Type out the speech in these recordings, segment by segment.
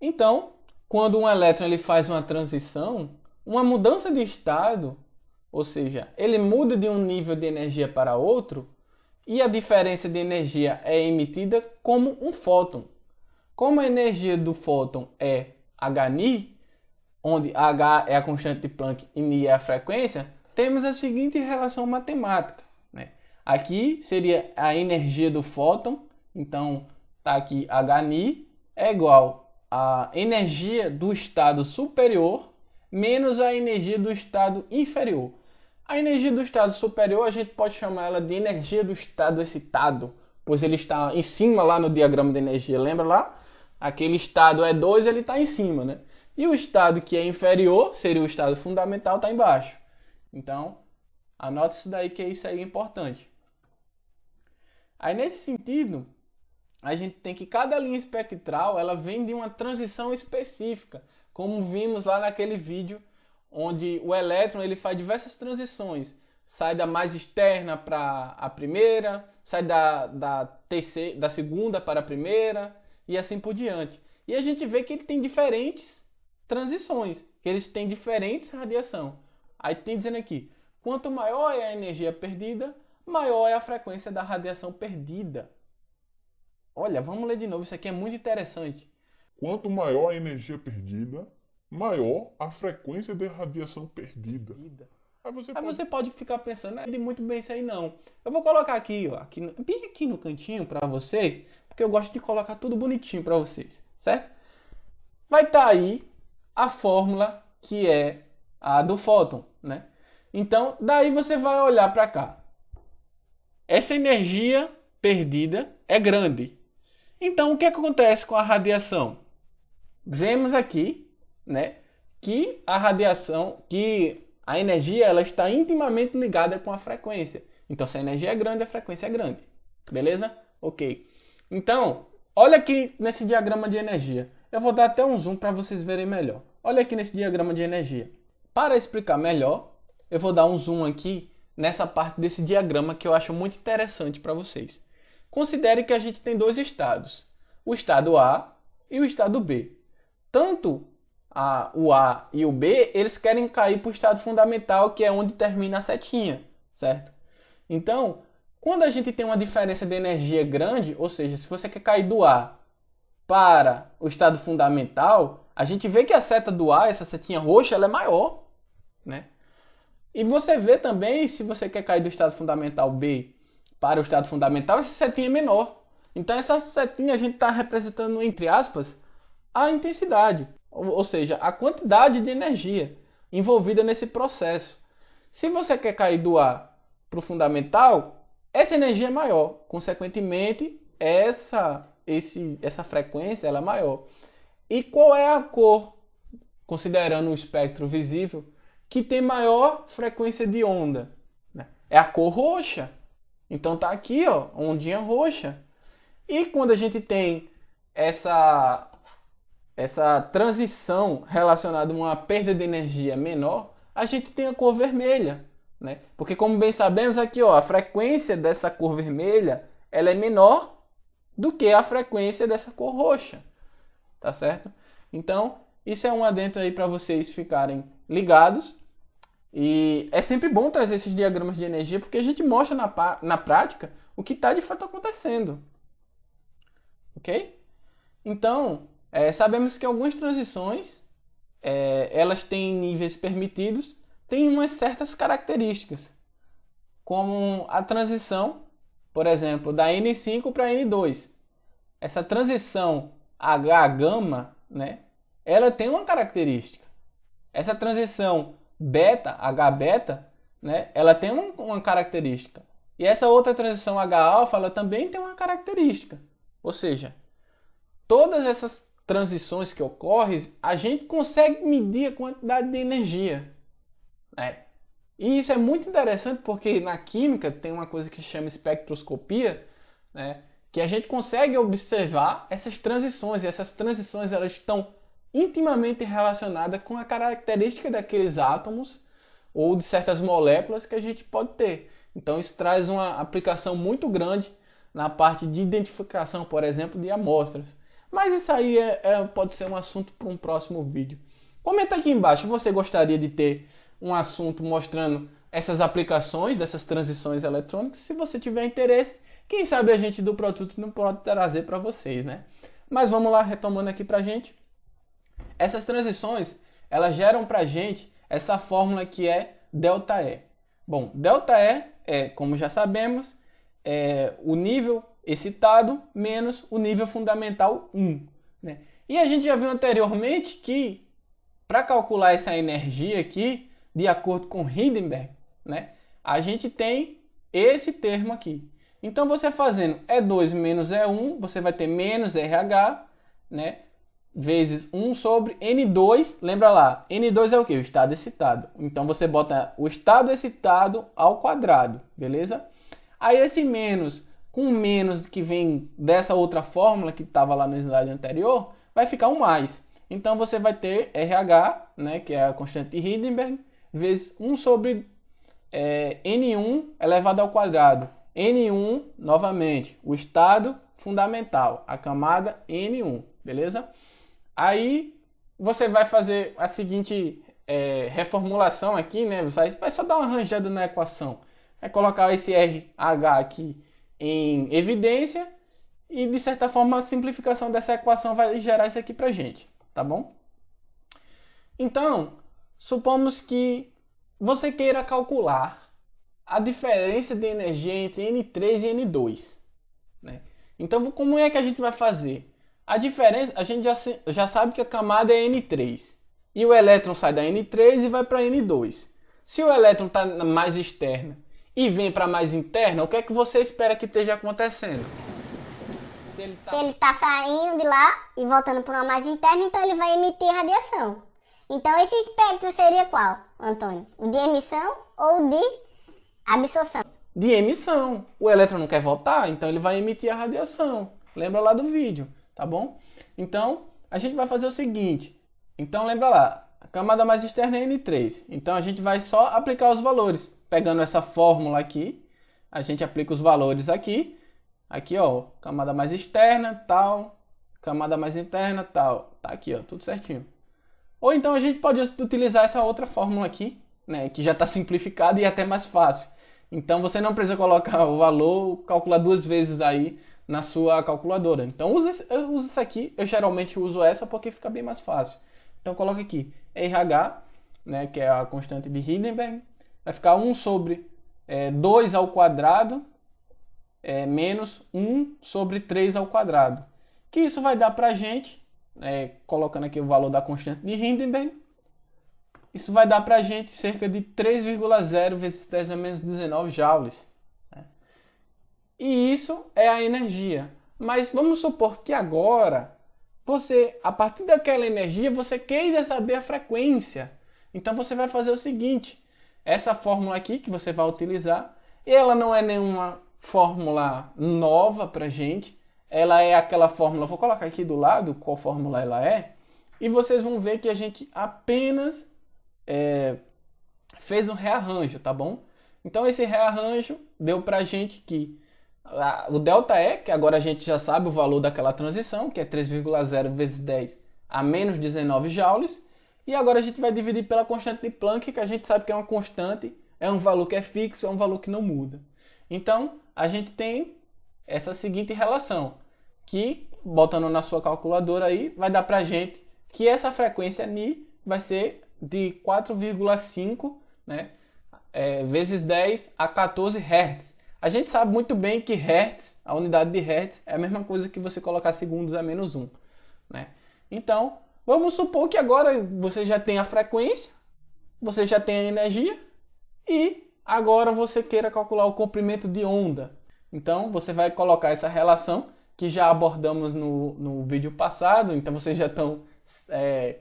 Então, quando um elétron ele faz uma transição, uma mudança de estado, ou seja, ele muda de um nível de energia para outro, e a diferença de energia é emitida como um fóton. Como a energia do fóton é hν, onde H é a constante de Planck e Ni é a frequência, temos a seguinte relação matemática, né? Aqui seria a energia do fóton, então está aqui hν é igual a energia do estado superior menos a energia do estado inferior. A energia do estado superior a gente pode chamar ela de energia do estado excitado, pois ele está em cima lá no diagrama de energia, lembra lá? Aquele estado E2 ele está em cima, né? E o estado que é inferior, seria o estado fundamental, está embaixo. Então, anota isso daí que isso aí é importante. Aí nesse sentido, a gente tem que cada linha espectral ela vem de uma transição específica, como vimos lá naquele vídeo onde o elétron ele faz diversas transições. Sai da mais externa para a primeira, sai da segunda para a primeira e assim por diante. E a gente vê que ele tem diferentes transições, que eles têm diferentes radiação. Aí tem dizendo aqui, quanto maior é a energia perdida, maior é a frequência da radiação perdida. Olha, vamos ler de novo, isso aqui é muito interessante. Quanto maior a energia perdida, maior a frequência de radiação perdida. Aí você pode ficar pensando, não é muito bem isso aí não. Eu vou colocar aqui, ó, bem aqui no cantinho para vocês, porque eu gosto de colocar tudo bonitinho para vocês, certo? Vai estar aí a fórmula que é a do fóton, né? Então, daí você vai olhar para cá. Essa energia perdida é grande. Então, o que acontece com a radiação? Vemos aqui, né, que a radiação, que a energia ela está intimamente ligada com a frequência. Então, se a energia é grande, a frequência é grande. Beleza? Ok. Então, olha aqui nesse diagrama de energia. Eu vou dar até um zoom para vocês verem melhor. Olha aqui nesse diagrama de energia. Para explicar melhor, eu vou dar um zoom aqui nessa parte desse diagrama que eu acho muito interessante para vocês. Considere que a gente tem dois estados, o estado A e o estado B. Tanto o A e o B, eles querem cair para o estado fundamental, que é onde termina a setinha, certo? Então, quando a gente tem uma diferença de energia grande, ou seja, se você quer cair do A para o estado fundamental, a gente vê que a seta do A, essa setinha roxa, ela é maior, né? E você vê também, se você quer cair do estado fundamental B para o estado fundamental, essa setinha é menor. Então essa setinha a gente está representando, entre aspas, a intensidade, ou seja, a quantidade de energia envolvida nesse processo. Se você quer cair do A para o fundamental, essa energia é maior. Consequentemente, essa frequência ela é maior. E qual é a cor, considerando o espectro visível, que tem maior frequência de onda? É a cor roxa. Então tá aqui, ó, ondinha roxa. E quando a gente tem essa transição relacionada a uma perda de energia menor, a gente tem a cor vermelha, né? Porque como bem sabemos aqui, ó, a frequência dessa cor vermelha, ela é menor do que a frequência dessa cor roxa, tá certo? Então, isso é um adendo aí para vocês ficarem ligados. E é sempre bom trazer esses diagramas de energia porque a gente mostra na prática o que está de fato acontecendo. Ok? Então, sabemos que algumas transições, elas têm níveis permitidos, têm umas certas características, como a transição, por exemplo, da N5 para N2. Essa transição H-gama, né, ela tem uma característica. Essa transição beta, H-beta, né, ela tem uma característica. E essa outra transição H-alfa, ela também tem uma característica. Ou seja, todas essas transições que ocorrem, a gente consegue medir a quantidade de energia, né? E isso é muito interessante porque na química tem uma coisa que se chama espectroscopia, né, que a gente consegue observar essas transições. E essas transições elas estão intimamente relacionada com a característica daqueles átomos ou de certas moléculas que a gente pode ter. Então isso traz uma aplicação muito grande na parte de identificação, por exemplo, de amostras. Mas isso aí pode ser um assunto para um próximo vídeo. Comenta aqui embaixo se você gostaria de ter um assunto mostrando essas aplicações dessas transições eletrônicas. Se você tiver interesse, quem sabe a gente do produto não pode trazer para vocês, né? Mas vamos lá, retomando aqui para a gente. Essas transições, elas geram para a gente essa fórmula que é ΔE. Bom, ΔE é, como já sabemos, o nível excitado menos o nível fundamental 1. Né? E a gente já viu anteriormente que, para calcular essa energia aqui, de acordo com Heisenberg, né, a gente tem esse termo aqui. Então, você fazendo E2 menos E1, você vai ter menos RH, né, vezes 1 sobre N2. Lembra lá, N2 é o que? O estado excitado. Então, você bota o estado excitado ao quadrado, beleza? Aí, esse menos com menos que vem dessa outra fórmula que estava lá no slide anterior, vai ficar um mais. Então, você vai ter RH, né, que é a constante de Heisenberg, vezes 1 sobre N1 elevado ao quadrado. N1, novamente, o estado fundamental, a camada N1, beleza? Aí, você vai fazer a seguinte reformulação aqui, né? Você vai só dar uma arranjada na equação. É colocar esse RH aqui em evidência e, de certa forma, a simplificação dessa equação vai gerar isso aqui pra gente, tá bom? Então, supomos que você queira calcular a diferença de energia entre N3 e N2, né? Então, como é que a gente vai fazer? A diferença, a gente já sabe que a camada é N3 e o elétron sai da N3 e vai para N2. Se o elétron está mais externa e vem para mais interna, o que é que você espera que esteja acontecendo? Se ele está saindo de lá e voltando para uma mais interna, então ele vai emitir radiação. Então esse espectro seria qual, Antônio? O de emissão ou de absorção? De emissão. O elétron não quer voltar, então ele vai emitir a radiação. Lembra lá do vídeo, tá bom? Então, a gente vai fazer o seguinte. Então, lembra lá, a camada mais externa é N3. Então, a gente vai só aplicar os valores. Pegando essa fórmula aqui, a gente aplica os valores aqui. Aqui, ó, camada mais externa, tal. Camada mais interna, tal. Tá aqui, ó, tudo certinho. Ou então a gente pode utilizar essa outra fórmula aqui, né, que já está simplificada e até mais fácil. Então, você não precisa colocar o valor, calcular duas vezes aí na sua calculadora. Então, eu uso isso aqui. Eu geralmente uso essa porque fica bem mais fácil. Então, coloca aqui RH, né, que é a constante de Heisenberg. Vai ficar 1 sobre 2 ao quadrado menos 1 sobre 3 ao quadrado. Que isso vai dar para a gente, colocando aqui o valor da constante de Heisenberg, isso vai dar para a gente cerca de 3,0 vezes 10 a menos 19 joules. Né? E isso é a energia. Mas vamos supor que agora, a partir daquela energia, você queira saber a frequência. Então você vai fazer o seguinte. Essa fórmula aqui que você vai utilizar, ela não é nenhuma fórmula nova para a gente. Ela é aquela fórmula, vou colocar aqui do lado qual fórmula ela é. E vocês vão ver que a gente apenas fez um rearranjo, tá bom? Então esse rearranjo deu pra gente que o ΔE, que agora a gente já sabe o valor daquela transição, que é 3,0 vezes 10 a menos 19 joules. E agora a gente vai dividir pela constante de Planck, que a gente sabe que é uma constante, é um valor que é fixo, é um valor que não muda. Então a gente tem essa seguinte relação, que botando na sua calculadora aí, vai dar pra gente que essa frequência Ni vai ser de 4,5, né, vezes 10 a 14 Hz. A gente sabe muito bem que Hz, a unidade de Hz, é a mesma coisa que você colocar segundos a menos 1. Né? Então, vamos supor que agora você já tem a frequência, você já tem a energia e agora você queira calcular o comprimento de onda. Então, você vai colocar essa relação que já abordamos no vídeo passado, então vocês já estão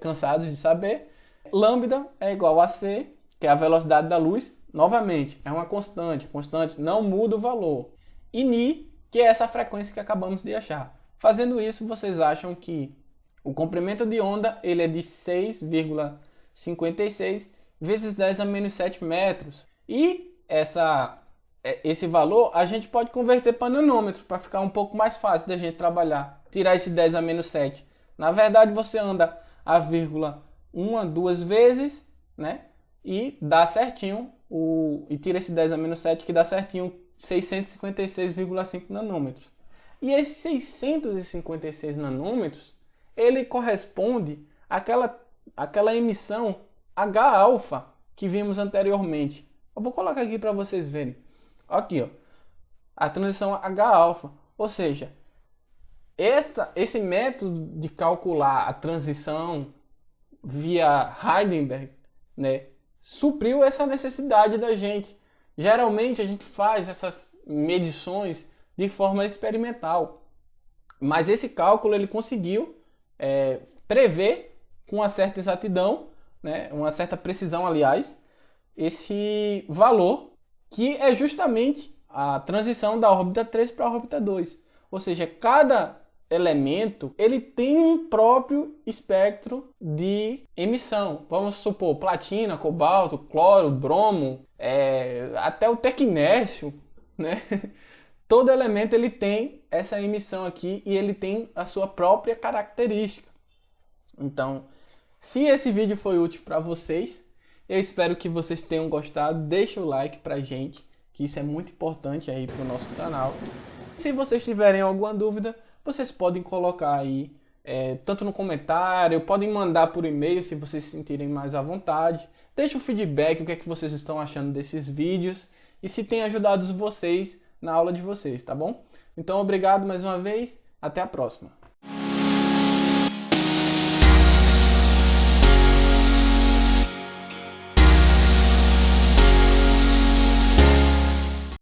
cansados de saber. Lambda é igual a c, que é a velocidade da luz. Novamente, é uma constante não muda o valor. E Ni, que é essa frequência que acabamos de achar. Fazendo isso, vocês acham que o comprimento de onda ele é de 6,56 vezes 10 a menos 7 metros. E esse valor a gente pode converter para nanômetros, para ficar um pouco mais fácil da gente trabalhar. tirar esse 10 a menos 7? Na verdade, você anda a vírgula uma, duas vezes, né? E dá certinho, e tira esse 10 a menos 7, que dá certinho 656,5 nanômetros. E esses 656 nanômetros, ele corresponde àquela emissão H-alfa que vimos anteriormente. Eu vou colocar aqui para vocês verem. Aqui, ó, a transição H-alfa. Ou seja, esse método de calcular a transição via Heisenberg, né, supriu essa necessidade da gente. Geralmente a gente faz essas medições de forma experimental, mas esse cálculo ele conseguiu prever com uma certa exatidão, né, uma certa precisão, aliás, esse valor que é justamente a transição da órbita 3 para a órbita 2. Ou seja, cada elemento ele tem um próprio espectro de emissão. Vamos supor, platina, cobalto, cloro, bromo, até o tecnésio, né? Todo elemento ele tem essa emissão aqui e ele tem a sua própria característica. Então, se esse vídeo foi útil para vocês, eu espero que vocês tenham gostado. Deixa o like pra gente, que isso é muito importante aí pro nosso canal. Se vocês tiverem alguma dúvida, vocês podem colocar aí, tanto no comentário, podem mandar por e-mail se vocês se sentirem mais à vontade. Deixa o feedback, o que é que vocês estão achando desses vídeos e se tem ajudado vocês na aula de vocês, tá bom? Então, obrigado mais uma vez, até a próxima.